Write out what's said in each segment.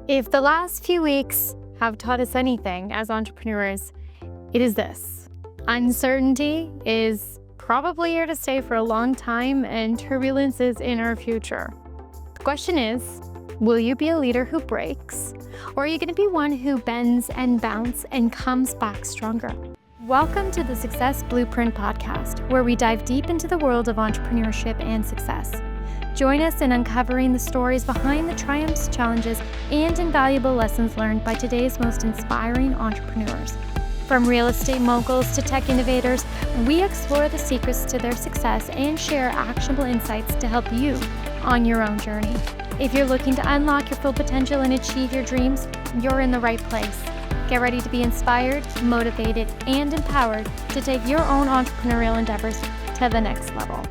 If the last few weeks have taught us anything as entrepreneurs, it is this. Uncertainty is probably here to stay for a long time, and turbulence is in our future. The question is, will you be a leader who breaks, or are you going to be one who bends and bounces and comes back stronger? Welcome to the Success Blueprint podcast, where we dive deep into the world of entrepreneurship and success. Join us in uncovering the stories behind the triumphs, challenges, and invaluable lessons learned by today's most inspiring entrepreneurs. From real estate moguls to tech innovators, we explore the secrets to their success and share actionable insights to help you on your own journey. If you're looking to unlock your full potential and achieve your dreams, you're in the right place. Get ready to be inspired, motivated, and empowered to take your own entrepreneurial endeavors to the next level.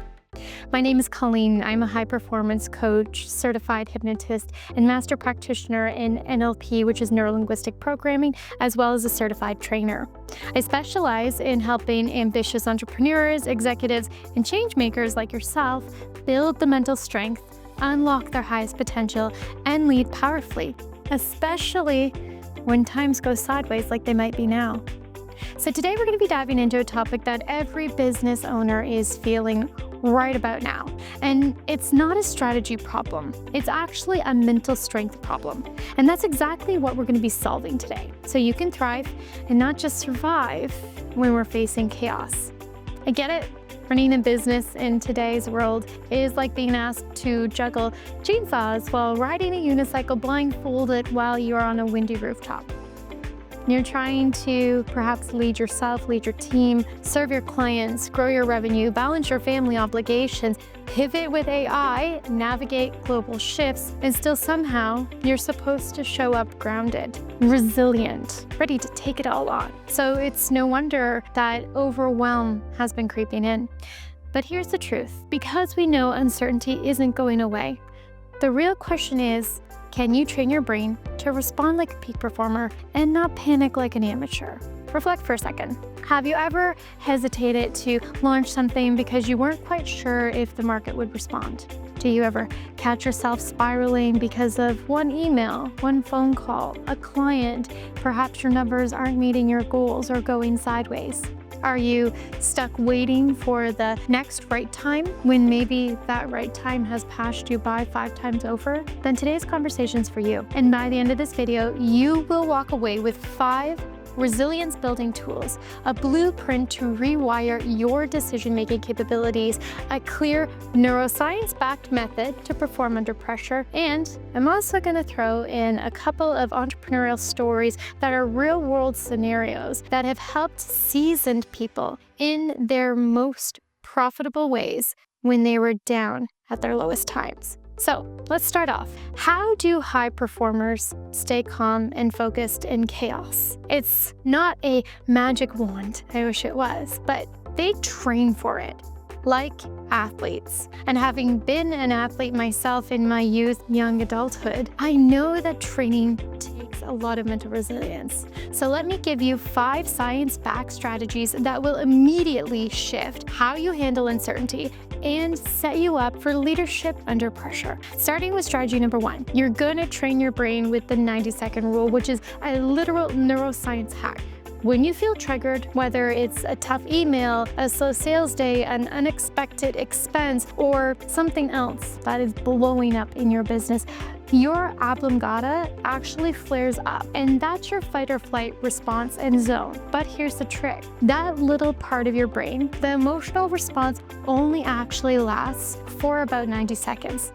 My name is Colleen. I'm a high-performance coach, certified hypnotist, and master practitioner in NLP, which is neuro-linguistic programming, as well as a certified trainer. I specialize in helping ambitious entrepreneurs, executives, and change makers like yourself build the mental strength, unlock their highest potential, and lead powerfully, especially when times go sideways like they might be now. So today we're going to be diving into a topic that every business owner is feeling right about now. And it's not a strategy problem. It's actually a mental strength problem. And that's exactly what we're going to be solving today. So you can thrive and not just survive when we're facing chaos. I get it. Running a business in today's world is like being asked to juggle chainsaws while riding a unicycle blindfolded while you're on a windy rooftop. You're trying to perhaps lead yourself, lead your team, serve your clients, grow your revenue, balance your family obligations, pivot with AI, navigate global shifts, and still somehow you're supposed to show up grounded, resilient, ready to take it all on. So it's no wonder that overwhelm has been creeping in. But here's the truth. Because we know uncertainty isn't going away, the real question is, can you train your brain to respond like a peak performer and not panic like an amateur? Reflect for a second. Have you ever hesitated to launch something because you weren't quite sure if the market would respond? Do you ever catch yourself spiraling because of one email, one phone call, a client? Perhaps your numbers aren't meeting your goals or going sideways. Are you stuck waiting for the next right time when maybe that right time has passed you by 5 times over? Then today's conversation's for you. And by the end of this video, you will walk away with 5 resilience building tools, a blueprint to rewire your decision-making capabilities, a clear neuroscience-backed method to perform under pressure, and I'm also going to throw in a couple of entrepreneurial stories that are real-world scenarios that have helped seasoned people in their most profitable ways when they were down at their lowest times. So let's start off. How do high performers stay calm and focused in chaos? It's not a magic wand, I wish it was, but they train for it, like athletes. And having been an athlete myself in my youth, young adulthood, I know that training takes a lot of mental resilience. So let me give you 5 science-backed strategies that will immediately shift how you handle uncertainty and set you up for leadership under pressure. Starting with strategy number 1, you're gonna train your brain with the 90-second rule, which is a literal neuroscience hack. When you feel triggered, whether it's a tough email, a slow sales day, an unexpected expense, or something else that is blowing up in your business, your oblongata actually flares up, and that's your fight or flight response and zone. But here's the trick. That little part of your brain, the emotional response, only actually lasts for about 90 seconds,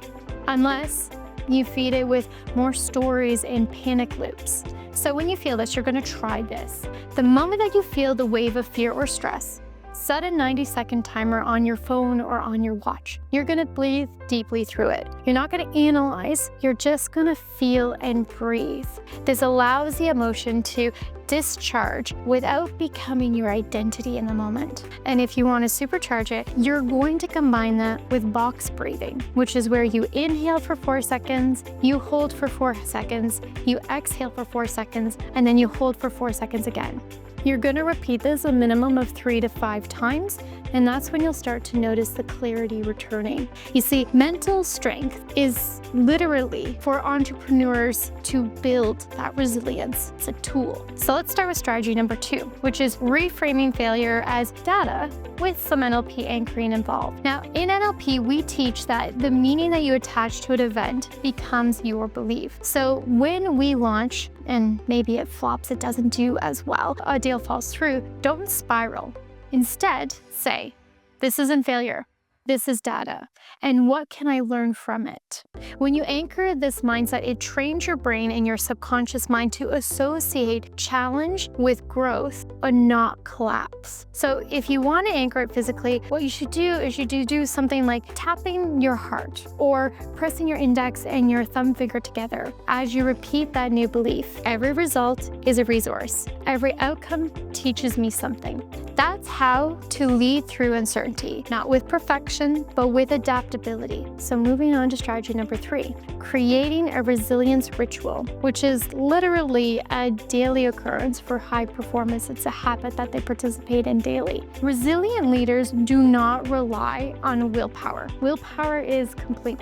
unless you feed it with more stories and panic loops. So when you feel this, you're going to try this. The moment that you feel the wave of fear or stress, set a 90-second timer on your phone or on your watch. You're going to breathe deeply through it. You're not going to analyze, you're just going to feel and breathe. This allows the emotion to discharge without becoming your identity in the moment. And if you want to supercharge it, you're going to combine that with box breathing, which is where you inhale for 4 seconds, you hold for 4 seconds, you exhale for 4 seconds, and then you hold for 4 seconds again. You're going to repeat this a minimum of 3 to 5 times And that's when you'll start to notice the clarity returning. You see, mental strength is literally for entrepreneurs to build that resilience. It's a tool. So let's start with strategy number 2, which is reframing failure as data with some NLP anchoring involved. Now, in NLP, we teach that the meaning that you attach to an event becomes your belief. So when we launch, and maybe it flops, it doesn't do as well, a deal falls through, don't spiral. Instead, say, this isn't failure. This is data. And what can I learn from it? When you anchor this mindset, it trains your brain and your subconscious mind to associate challenge with growth, but not collapse. So if you want to anchor it physically, what you should do is do something like tapping your heart or pressing your index and your thumb finger together as you repeat that new belief. Every result is a resource. Every outcome teaches me something. That's how to lead through uncertainty, not with perfection, but with adaptability. So moving on to strategy number 3, creating a resilience ritual, which is literally a daily occurrence for high performance. It's a habit that they participate in daily. Resilient leaders do not rely on willpower. Willpower is complete.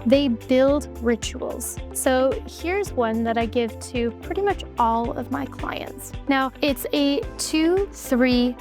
They build rituals. So here's one that I give to pretty much all of my clients. Now, it's a 2-3-5-5,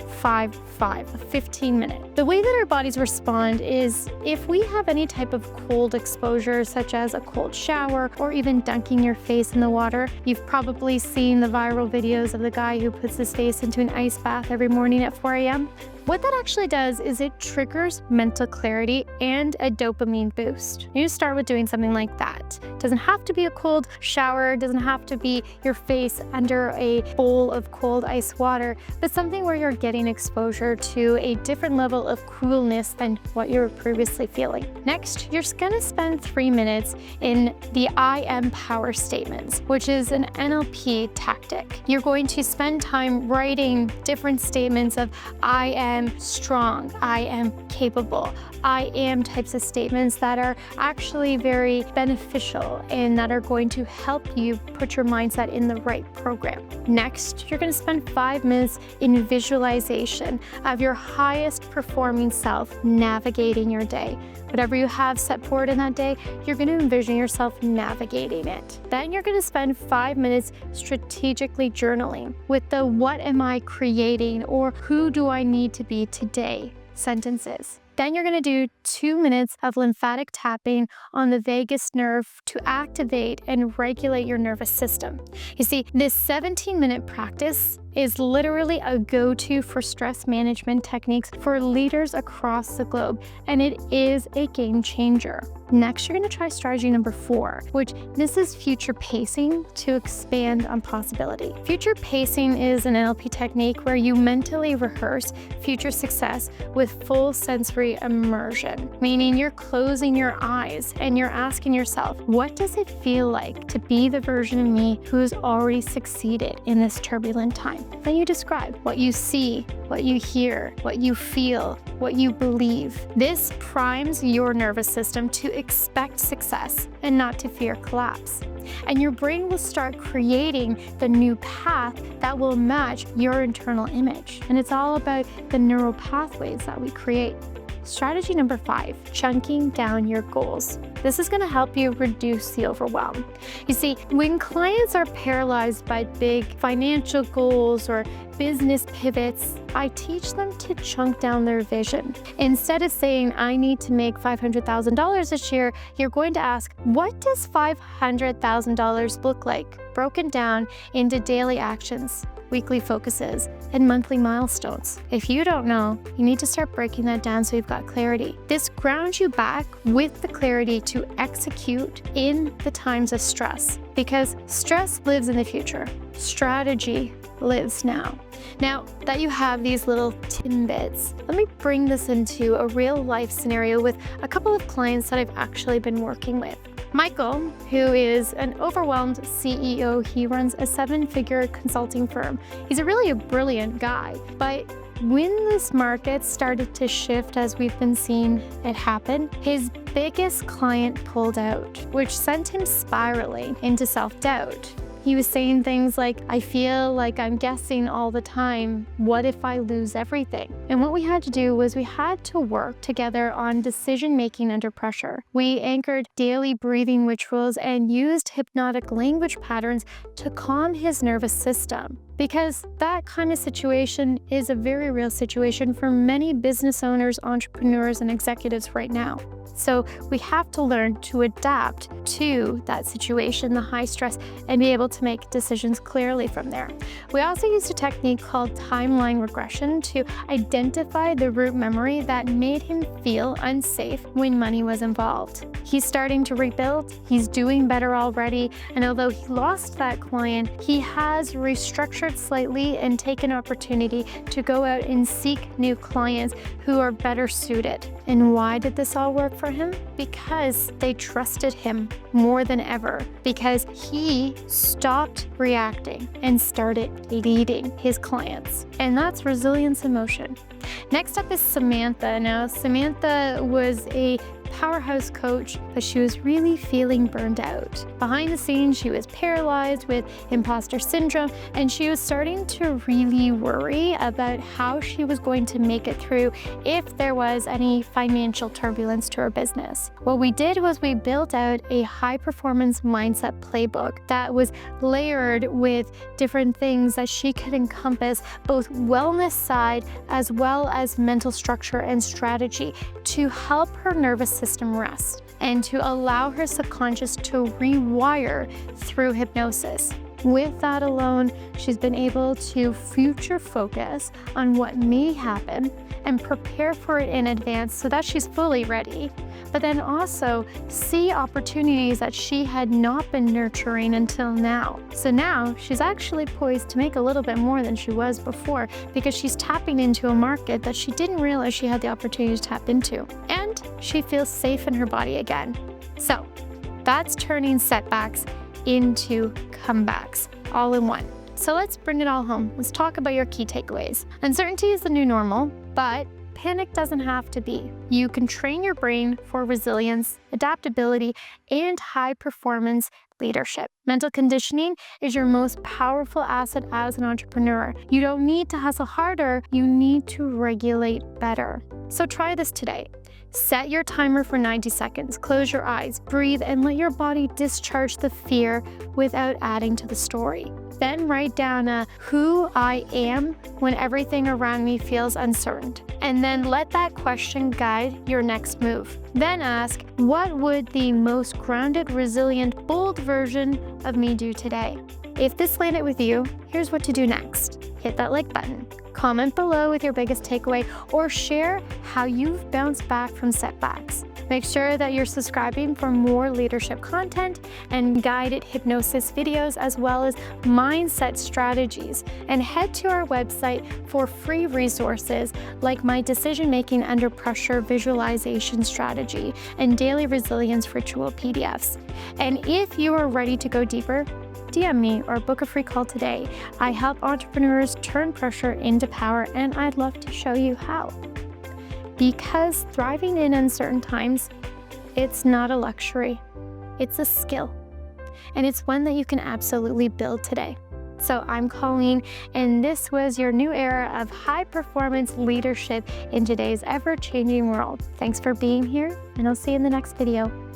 a 15-minute. The way that our bodies respond is if we have any type of cold exposure, such as a cold shower or even dunking your face in the water. You've probably seen the viral videos of the guy who puts his face into an ice bath every morning at 4 a.m. What that actually does is it triggers mental clarity and a dopamine boost. You start with doing something like that. It doesn't have to be a cold shower, it doesn't have to be your face under a bowl of cold ice water, but something where you're getting exposure to a different level of coolness than what you were previously feeling. Next, you're gonna spend 3 minutes in the I am power statements, which is an NLP tactic. You're going to spend time writing different statements of I am strong, I am capable, I am types of statements that are actually very beneficial and that are going to help you put your mindset in the right program. Next, you're going to spend 5 minutes in visualization of your highest performing self navigating your day. Whatever you have set forward in that day, you're going to envision yourself navigating it. Then you're going to spend 5 minutes strategically journaling with the what am I creating or who do I need to be today sentences. Then you're going to do 2 minutes of lymphatic tapping on the vagus nerve to activate and regulate your nervous system. You see, this 17-minute practice is literally a go-to for stress management techniques for leaders across the globe, and it is a game changer. Next, you're going to try strategy number 4, which this is future pacing to expand on possibility. Future pacing is an NLP technique where you mentally rehearse future success with full sensory immersion, meaning you're closing your eyes and you're asking yourself, what does it feel like to be the version of me who's already succeeded in this turbulent time? Then you describe what you see, what you hear, what you feel, what you believe. This primes your nervous system to expect success and not to fear collapse. And your brain will start creating the new path that will match your internal image. And it's all about the neural pathways that we create. Strategy number 5, chunking down your goals. This is going to help you reduce the overwhelm. You see, when clients are paralyzed by big financial goals or business pivots, I teach them to chunk down their vision. Instead of saying, I need to make $500,000 this year, you're going to ask, what does $500,000 look like, broken down into daily actions, weekly focuses, and monthly milestones? If you don't know, you need to start breaking that down so you've got clarity. This grounds you back with the clarity to execute in the times of stress, because stress lives in the future. Strategy lives now. Now that you have these little tidbits, let me bring this into a real life scenario with a couple of clients that I've actually been working with. Michael, who is an overwhelmed CEO, he runs a 7-figure consulting firm. He's a brilliant guy, but when this market started to shift as we've been seeing it happen, his biggest client pulled out, which sent him spiraling into self-doubt. He was saying things like, I feel like I'm guessing all the time. What if I lose everything? And what we had to do was we had to work together on decision making under pressure. We anchored daily breathing rituals and used hypnotic language patterns to calm his nervous system. Because that kind of situation is a very real situation for many business owners, entrepreneurs, and executives right now. So we have to learn to adapt to that situation, the high stress, and be able to make decisions clearly from there. We also used a technique called timeline regression to identify the root memory that made him feel unsafe when money was involved. He's starting to rebuild, he's doing better already, and although he lost that client, he has restructured slightly and taken opportunity to go out and seek new clients who are better suited. And why did this all work for him? Because they trusted him more than ever, because he stopped reacting and started leading his clients. And that's resilience in motion. Next up is Samantha. Now, Samantha was a powerhouse coach, but she was really feeling burned out. Behind the scenes, she was paralyzed with imposter syndrome, and she was starting to really worry about how she was going to make it through if there was any financial turbulence to her business. What we did was we built out a high-performance mindset playbook that was layered with different things that she could encompass both wellness side as well as mental structure and strategy to help her nervous system rest and to allow her subconscious to rewire through hypnosis. With that alone, she's been able to future focus on what may happen and prepare for it in advance so that she's fully ready, but then also see opportunities that she had not been nurturing until now. So now she's actually poised to make a little bit more than she was before because she's tapping into a market that she didn't realize she had the opportunity to tap into. And she feels safe in her body again. So that's turning setbacks into comebacks all in one. So let's bring it all home. Let's talk about your key takeaways. Uncertainty is the new normal, but panic doesn't have to be. You can train your brain for resilience, adaptability, and high performance leadership. Mental conditioning is your most powerful asset as an entrepreneur. You don't need to hustle harder, you need to regulate better. So try this today. Set your timer for 90 seconds, close your eyes, breathe, and let your body discharge the fear without adding to the story. Then write down a who I am when everything around me feels uncertain. And then let that question guide your next move. Then ask, what would the most grounded, resilient, bold version of me do today? If this landed with you, here's what to do next. Hit that like button. Comment below with your biggest takeaway or share how you've bounced back from setbacks. Make sure that you're subscribing for more leadership content and guided hypnosis videos as well as mindset strategies. And head to our website for free resources like my decision-making under pressure visualization strategy and daily resilience ritual PDFs. And if you are ready to go deeper, DM me or book a free call today. I help entrepreneurs turn pressure into power, and I'd love to show you how. Because thriving in uncertain times, it's not a luxury, it's a skill. And it's one that you can absolutely build today. So I'm Colleen, and this was your new era of high performance leadership in today's ever-changing world. Thanks for being here, and I'll see you in the next video.